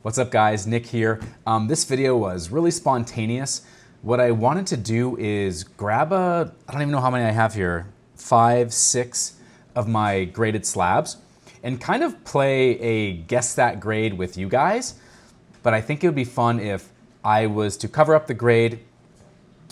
What's up guys, Nick here. This video was really spontaneous. What I wanted to do is grab I don't even know how many I have here, 5, 6 of my graded slabs and kind of play a guess that grade with you guys. But I think it would be fun if I was to cover up the grade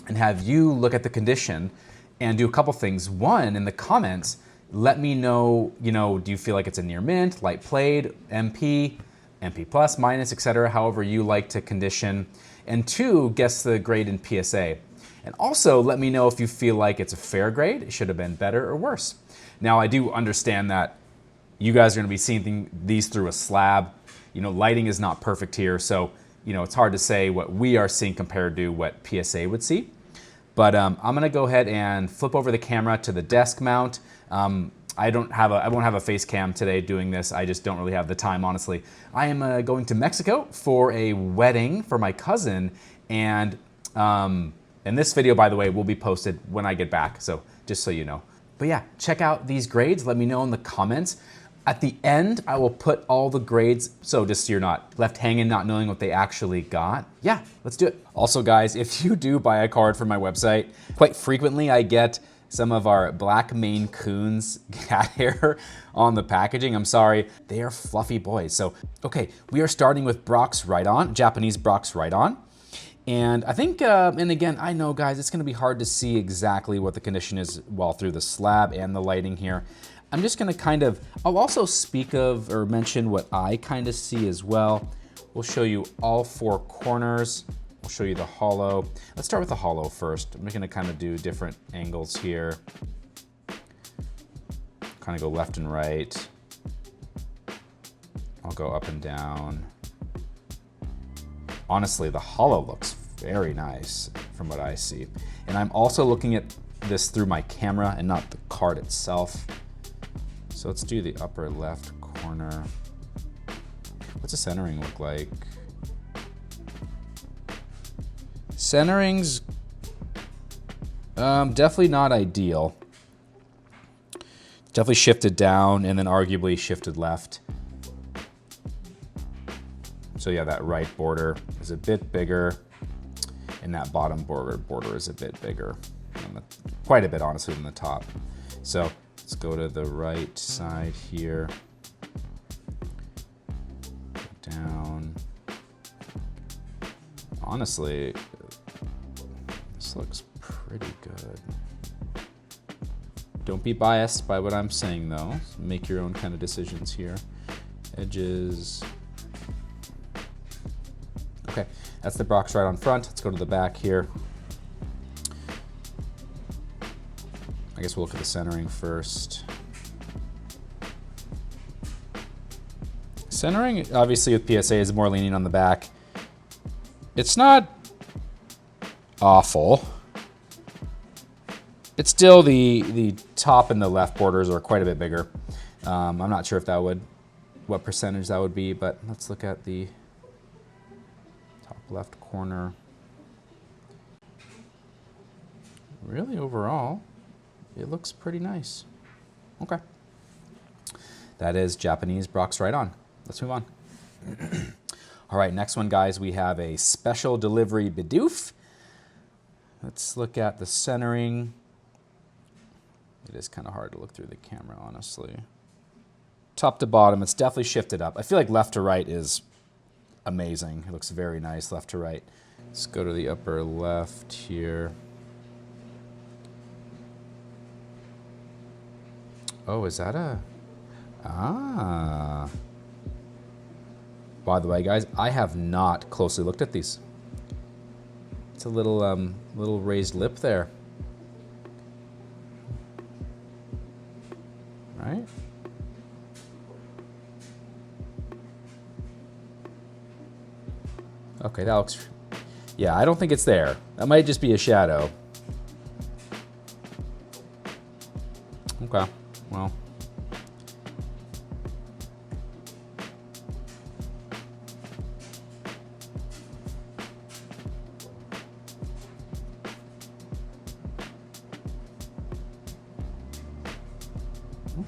and have you look at the condition and do a couple things. One, in the comments, let me know, do you feel like it's a near mint, light played, MP, MP plus, minus, etc., however you like to condition. And 2, guess the grade in PSA. And also let me know if you feel like it's a fair grade, it should have been better or worse. Now I do understand that you guys are gonna be seeing these through a slab. Lighting is not perfect here, so it's hard to say what we are seeing compared to what PSA would see. But I'm gonna go ahead and flip over the camera to the desk mount. I won't have a face cam today doing this. I just don't really have the time, honestly. I am going to Mexico for a wedding for my cousin, and this video, by the way, will be posted when I get back, so just so you know. But yeah, check out these grades. Let me know in the comments. At the end, I will put all the grades, so just so you're not left hanging, not knowing what they actually got. Yeah, let's do it. Also guys, if you do buy a card from my website, quite frequently I get some of our black Maine Coons cat hair on the packaging. I'm sorry, they are fluffy boys. So, okay, we are starting with Brock's Rhydon, Japanese Brock's Rhydon. And I think, and again, I know guys, it's gonna be hard to see exactly what the condition is while through the slab and the lighting here. I'm just gonna I'll also speak of or mention what I kind of see as well. We'll show you all 4 corners. We'll show you the hollow. Let's start with the hollow first. I'm gonna kind of do different angles here. Kind of go left and right. I'll go up and down. Honestly, the hollow looks very nice from what I see. And I'm also looking at this through my camera and not the card itself. So let's do the upper left corner. What's the centering look like? Centering's definitely not ideal. Definitely shifted down and then arguably shifted left. So yeah, that right border is a bit bigger and that bottom border is a bit bigger. Quite a bit, honestly, than the top. So let's go to the right side here. Down. Honestly, this looks pretty good. Don't be biased by what I'm saying though. Make your own kind of decisions here. Edges. Okay, that's the Brock's Rhydon front. Let's go to the back here. I guess we'll look at the centering first. Centering, obviously with PSA, is more leaning on the back. It's not awful. It's still the top and the left borders are quite a bit bigger. I'm not sure if what percentage that would be, but let's look at the top left corner. Really, overall, it looks pretty nice. Okay. That is Japanese Brock's Rhydon. Let's move on. All right, next one, guys, we have a special delivery Bidoof. Let's look at the centering. It is kind of hard to look through the camera, honestly. Top to bottom, it's definitely shifted up. I feel like left to right is amazing. It looks very nice left to right. Let's go to the upper left here. Oh, is that a... Ah. By the way, guys, I have not closely looked at these. It's a little raised lip there. Right? Okay, that looks... Yeah, I don't think it's there. That might just be a shadow. Okay, well...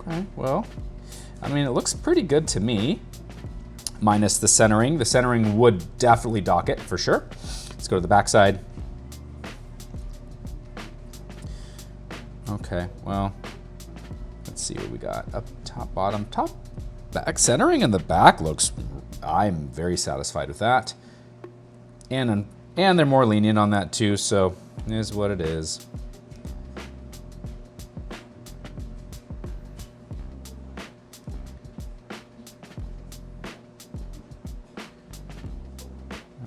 Okay, well, I mean, it looks pretty good to me. minus the centering. The centering would definitely dock it for sure. Let's go to the back side. Okay, well, let's see what we got. Up top, bottom, top, back. Centering in the back looks, I'm very satisfied with that. And they're more lenient on that too, so it is what it is.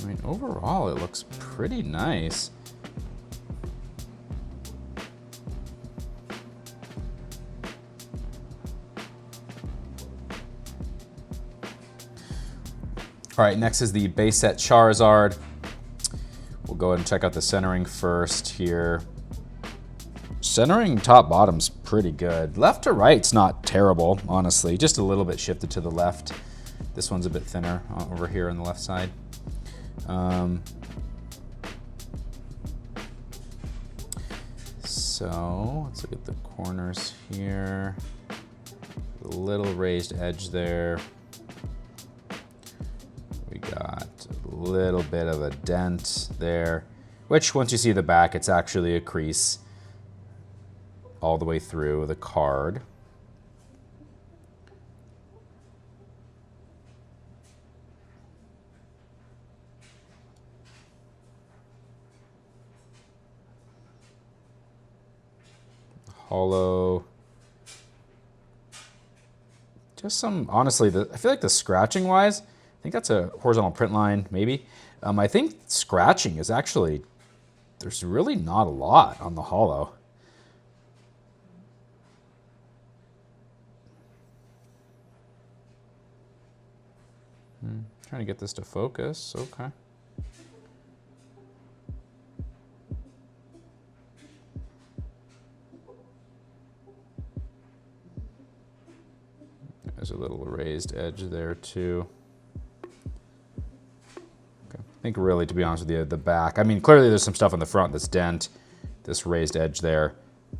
I mean, overall, it looks pretty nice. All right, next is the base set Charizard. We'll go ahead and check out the centering first here. Centering top bottom's pretty good. Left to right's not terrible, honestly. Just a little bit shifted to the left. This one's a bit thinner over here on the left side. So let's look at the corners here. A little raised edge there. We got a little bit of a dent there, which once you see the back, it's actually a crease all the way through the card. Hollow. Just some, honestly, I feel like the scratching wise, I think that's a horizontal print line, maybe. I think scratching is actually, there's really not a lot on the hollow. Trying to get this to focus, okay. There's a little raised edge there too. Okay. I think really, to be honest with you, the back, I mean, clearly there's some stuff on the front that's dent, this raised edge there.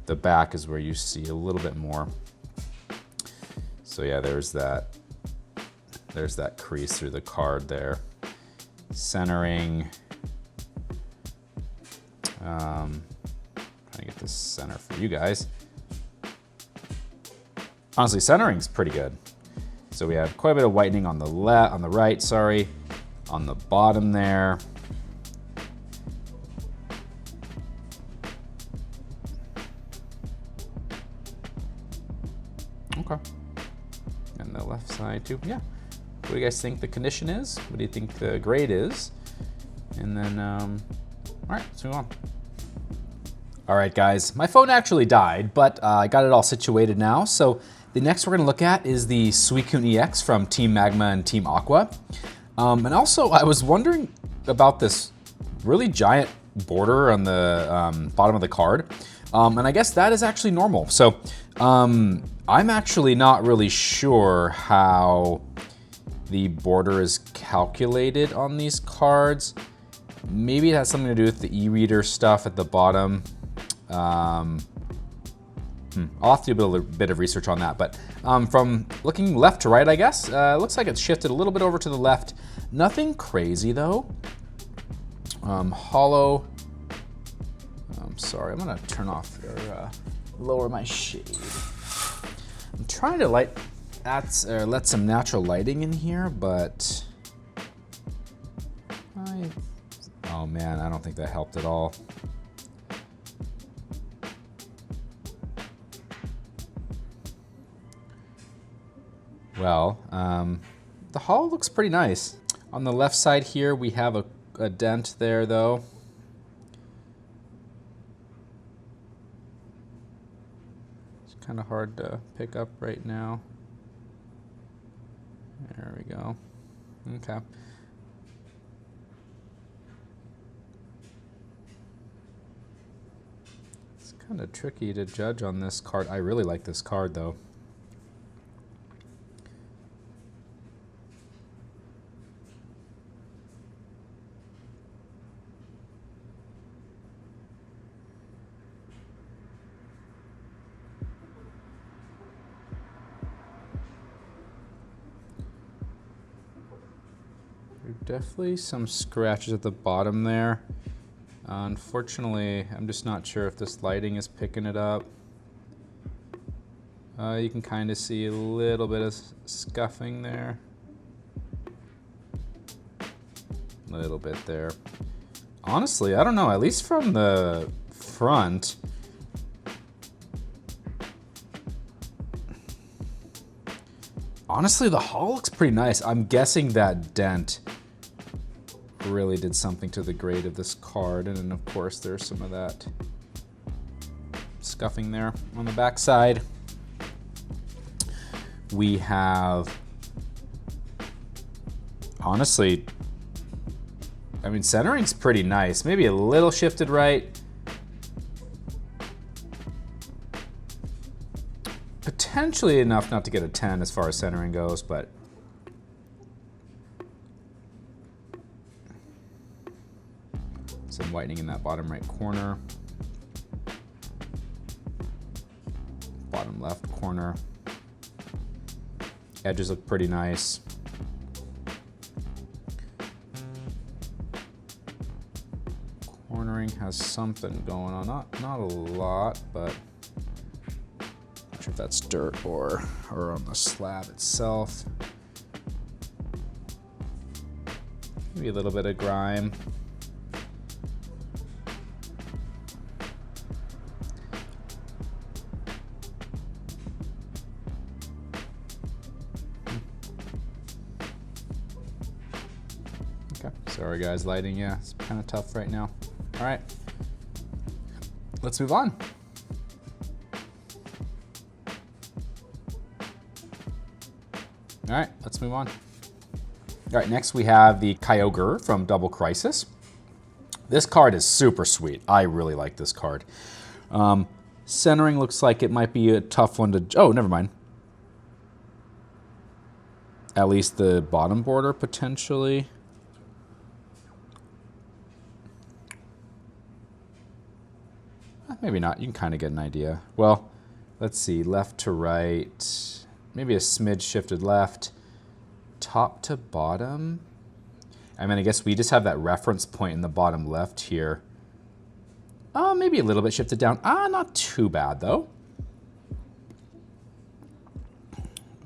The back is where you see a little bit more. So yeah, there's that crease through the card there. Centering. Trying to get this center for you guys. Honestly, centering's pretty good. So we have quite a bit of whitening on the right, sorry, on the bottom there. Okay. And the left side too, yeah. What do you guys think the condition is? What do you think the grade is? And then, all right, let's move on. All right, guys, my phone actually died, but I got it all situated now. So the next we're gonna look at is the Suicune EX from Team Magma and Team Aqua. And also, I was wondering about this really giant border on the bottom of the card. And I guess that is actually normal. So I'm actually not really sure how the border is calculated on these cards. Maybe it has something to do with the e-reader stuff at the bottom. I'll have to do a bit of research on that, but from looking left to right, I guess, looks like it's shifted a little bit over to the left. Nothing crazy though. Hollow. I'm sorry, I'm gonna turn off or lower my shade. I'm trying to let some natural lighting in here, but oh man, I don't think that helped at all. Well, the hollow looks pretty nice. On the left side here, we have a dent there though. It's kind of hard to pick up right now. There we go. Okay. It's kind of tricky to judge on this card. I really like this card though. Definitely some scratches at the bottom there. Unfortunately, I'm just not sure if this lighting is picking it up. You can kind of see a little bit of scuffing there. A little bit there. Honestly, I don't know, at least from the front, honestly, the hull looks pretty nice. I'm guessing that dent really did something to the grade of this card. And then of course there's some of that scuffing there on the back side. We have, honestly, I mean, centering's pretty nice. Maybe a little shifted right. Potentially enough not to get a 10 as far as centering goes, but some whitening in that bottom right corner. Bottom left corner. Edges look pretty nice. Cornering has something going on. Not a lot, but not sure if that's dirt or on the slab itself. Maybe a little bit of grime. Okay, sorry guys, lighting, yeah, it's kind of tough right now. All right, let's move on. All right, let's move on. All right, next we have the Kyogre from Double Crisis. This card is super sweet. I really like this card. Centering looks like it might be a tough one to, oh, never mind. At least the bottom border potentially. Maybe not, you can kind of get an idea. Well, let's see, left to right, maybe a smidge shifted left, top to bottom. I mean, I guess we just have that reference point in the bottom left here. Maybe a little bit shifted down. Not too bad though.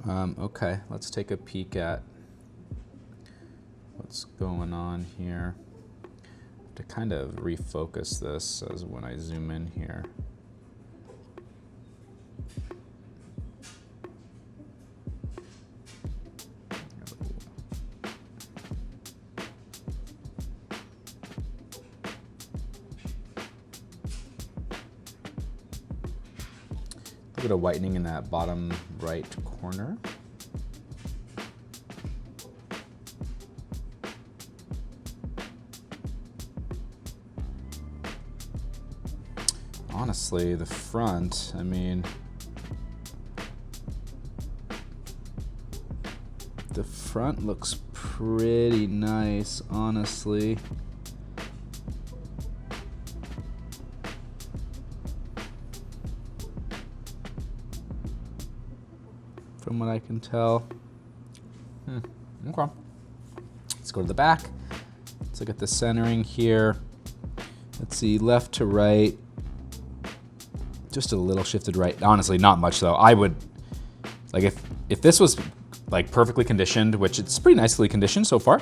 Okay, let's take a peek at what's going on here. To kind of refocus this as when I zoom in here. A bit of whitening in that bottom right corner. Honestly, the front, I mean, the front looks pretty nice, honestly. From what I can tell. Okay. Let's go to the back. Let's look at the centering here. Let's see, left to right. Just a little shifted right. Honestly, not much though. I would, like if this was like perfectly conditioned, which it's pretty nicely conditioned so far,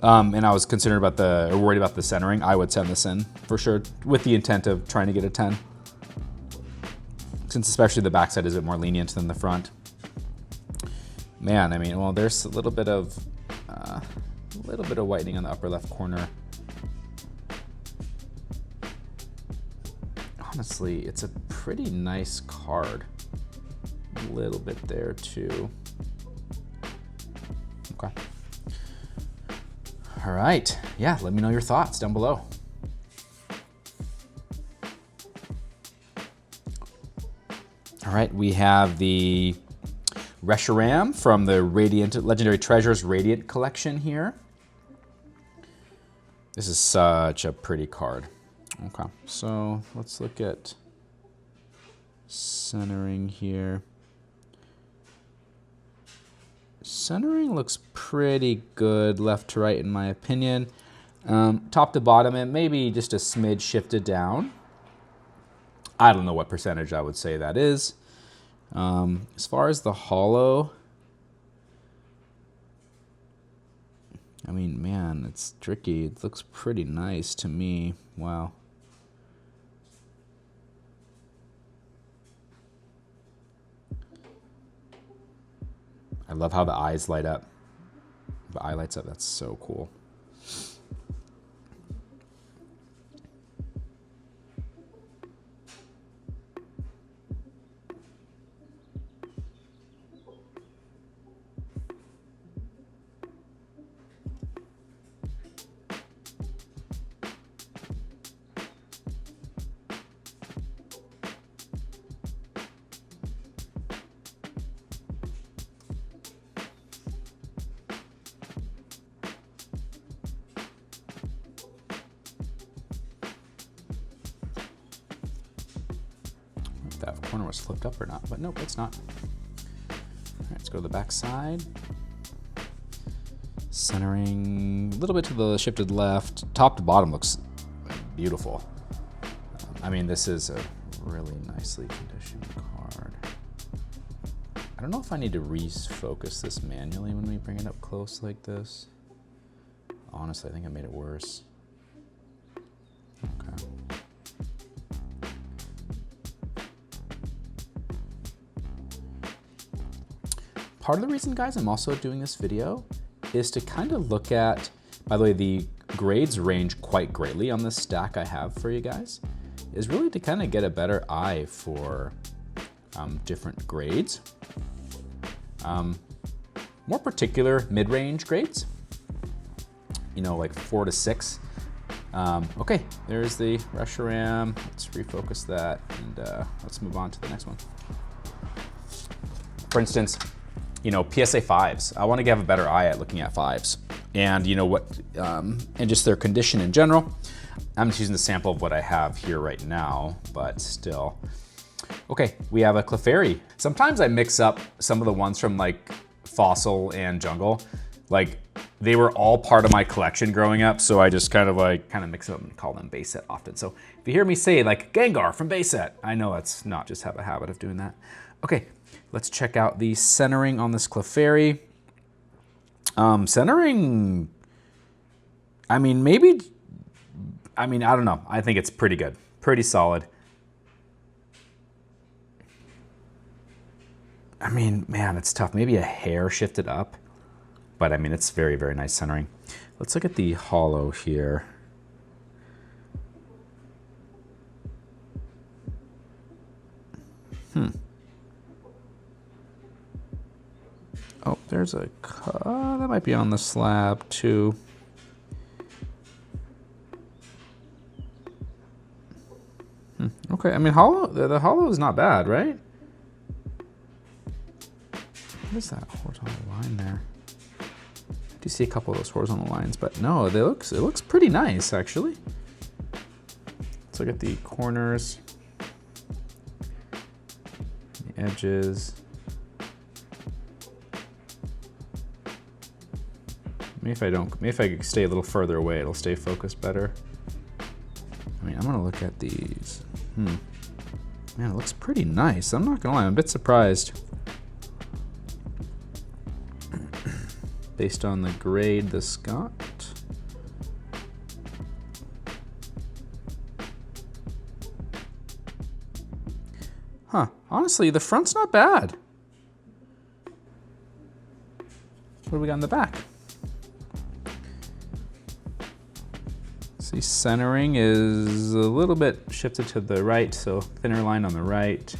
and I was concerned about or worried about the centering, I would send this in for sure with the intent of trying to get a 10. Since especially the backside is a bit more lenient than the front. Man, I mean, well, there's a little bit of whitening on the upper left corner. Honestly, it's a pretty nice card. A little bit there too. Okay. All right, yeah, let me know your thoughts down below. All right, we have the Reshiram from the Radiant Legendary Treasures Radiant collection here. This is such a pretty card. Okay, so let's look at centering here. Centering looks pretty good left to right in my opinion. Top to bottom, it may be just a smidge shifted down. I don't know what percentage I would say that is. As far as the hollow, I mean, man, it's tricky. It looks pretty nice to me. Wow. I love how the eyes light up. The eye lights up, that's so cool. That corner was flipped up or not, but nope, it's not. All right, let's go to the back side. Centering a little bit to the shifted left. Top to bottom looks beautiful. I mean, this is a really nicely conditioned card. I don't know if I need to refocus this manually when we bring it up close like this. Honestly, I think I made it worse. Okay. Part of the reason, guys, I'm also doing this video is to kind of look at, by the way, the grades range quite greatly on this stack I have for you guys, is really to kind of get a better eye for different grades. More particular mid-range grades, you know, like 4 to 6. Okay, there's the Reshiram. Let's refocus that and let's move on to the next one. For instance, you know, PSA 5s. I want to have a better eye at looking at 5s. And you know what, and just their condition in general. I'm just using the sample of what I have here right now, but still. Okay, we have a Clefairy. Sometimes I mix up some of the ones from like Fossil and Jungle. Like they were all part of my collection growing up, so I just kind of mix them up and call them base set often. So if you hear me say like Gengar from base set, I know that's not just have a habit of doing that. Okay. Let's check out the centering on this Clefairy. Centering, I mean, I don't know. I think it's pretty good, pretty solid. I mean, man, it's tough. Maybe a hair shifted up, but I mean, it's very, very nice centering. Let's look at the hollow here. Oh, there's a, that might be on the slab too. Okay, I mean, the hollow is not bad, right? What is that horizontal line there? I do see a couple of those horizontal lines, but no, it looks pretty nice actually. Let's look at the corners, the edges. Maybe if I stay a little further away, it'll stay focused better. I mean, I'm gonna look at these. Man, it looks pretty nice. I'm not gonna lie, I'm a bit surprised. Based on the grade, the Scott. Huh, honestly, the front's not bad. What do we got in the back? See, centering is a little bit shifted to the right, so thinner line on the right.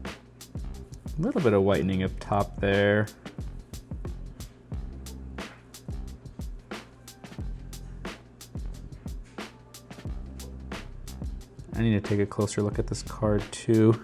A little bit of whitening up top there. I need to take a closer look at this card too.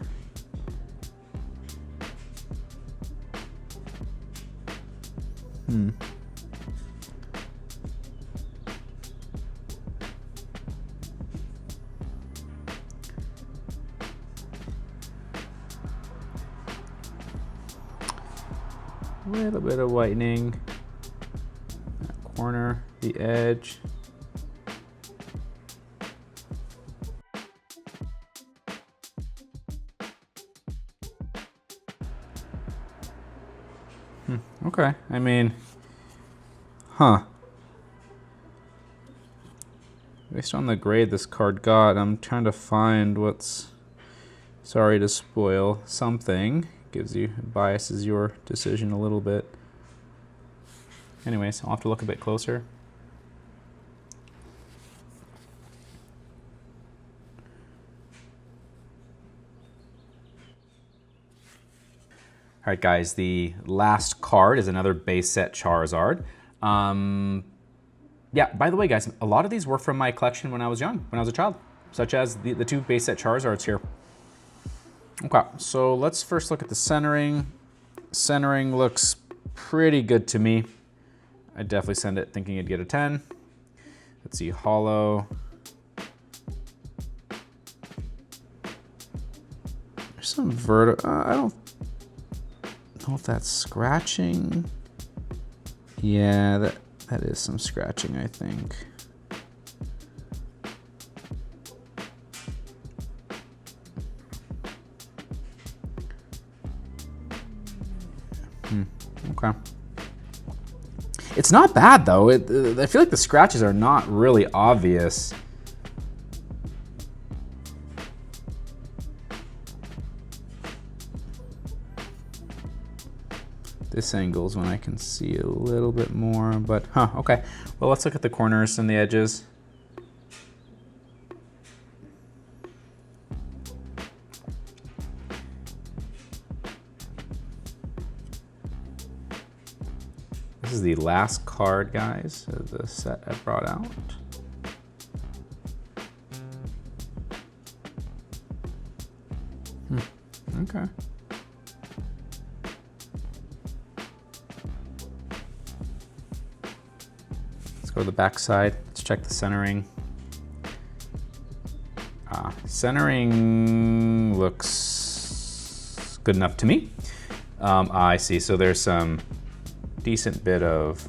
A little bit of whitening. That corner, the edge. Okay, I mean, based on the grade this card got, I'm trying to find what's, sorry to spoil something. Gives you, biases your decision a little bit. Anyways, I'll have to look a bit closer. All right, guys, the last card is another base set Charizard. Yeah, by the way, guys, a lot of these were from my collection when I was young, when I was a child, such as the two base set Charizards here. Okay, so let's first look at the centering. Centering looks pretty good to me. I'd definitely send it thinking it'd get a 10. Let's see, hollow. There's some I don't know if that's scratching. Yeah, that is some scratching, I think. Okay. It's not bad though. I feel like the scratches are not really obvious. This angle is when I can see a little bit more, but okay. Well, let's look at the corners and the edges. This is the last card, guys, of the set I brought out. Okay. Let's go to the back side. Let's check the centering. Centering looks good enough to me. I see, so there's some decent bit of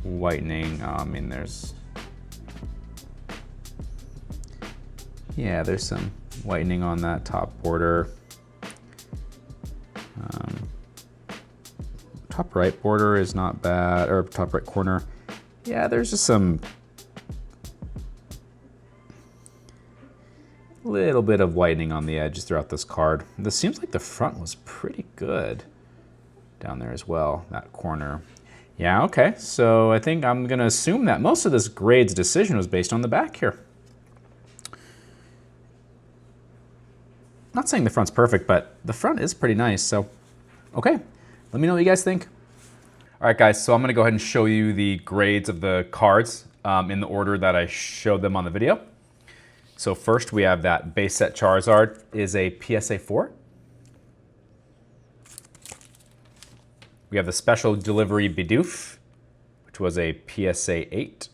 whitening. I mean, there's some whitening on that top border. Top right border is not bad, or top right corner. Yeah, there's just some little bit of whitening on the edges throughout this card. This seems like the front was pretty good down there as well, that corner. Yeah, okay, so I think I'm gonna assume that most of this grade's decision was based on the back here. Not saying the front's perfect, but the front is pretty nice, so okay. Let me know what you guys think. All right, guys, so I'm gonna go ahead and show you the grades of the cards in the order that I showed them on the video. So first we have that base set Charizard is a PSA 4. We have the special delivery Bidoof, which was a PSA 8.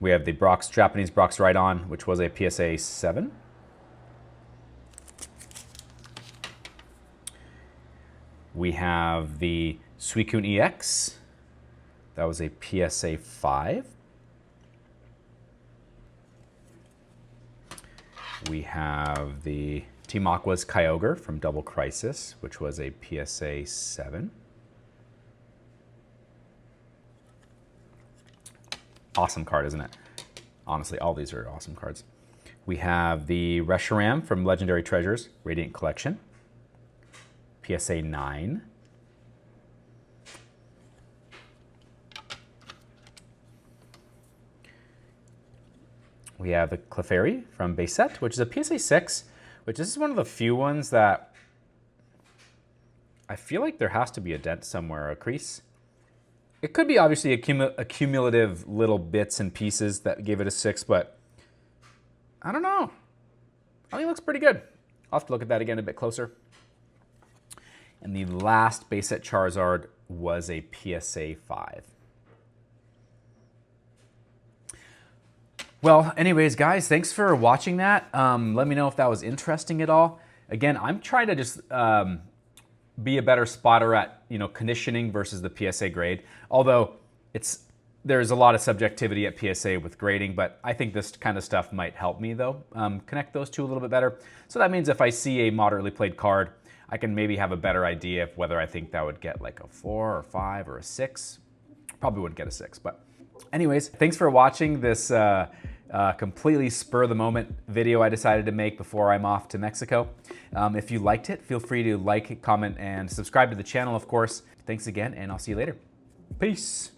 We have the Japanese Brock's Rhydon, which was a PSA 7. We have the Suicune EX. That was a PSA 5. We have the Team Aqua's Kyogre from Double Crisis, which was a PSA 7. Awesome card, isn't it? Honestly, all these are awesome cards. We have the Reshiram from Legendary Treasures Radiant Collection, PSA 9. We have the Clefairy from Base Set, which is a PSA 6, which this is one of the few ones that I feel like there has to be a dent somewhere, a crease. It could be obviously a cumulative little bits and pieces that gave it a 6, but I don't know. I think it looks pretty good. I'll have to look at that again a bit closer. And the last base set Charizard was a PSA 5. Well, anyways, guys, thanks for watching that. Let me know if that was interesting at all. Again, I'm trying to just be a better spotter at, conditioning versus the PSA grade. Although there's a lot of subjectivity at PSA with grading, but I think this kind of stuff might help me though, connect those two a little bit better. So that means if I see a moderately played card, I can maybe have a better idea of whether I think that would get like a 4 or 5 or a 6. Probably wouldn't get a 6, but anyways, thanks for watching this completely spur of the moment video I decided to make before I'm off to Mexico. If you liked it, feel free to like, comment, and subscribe to the channel, of course. Thanks again, and I'll see you later. Peace.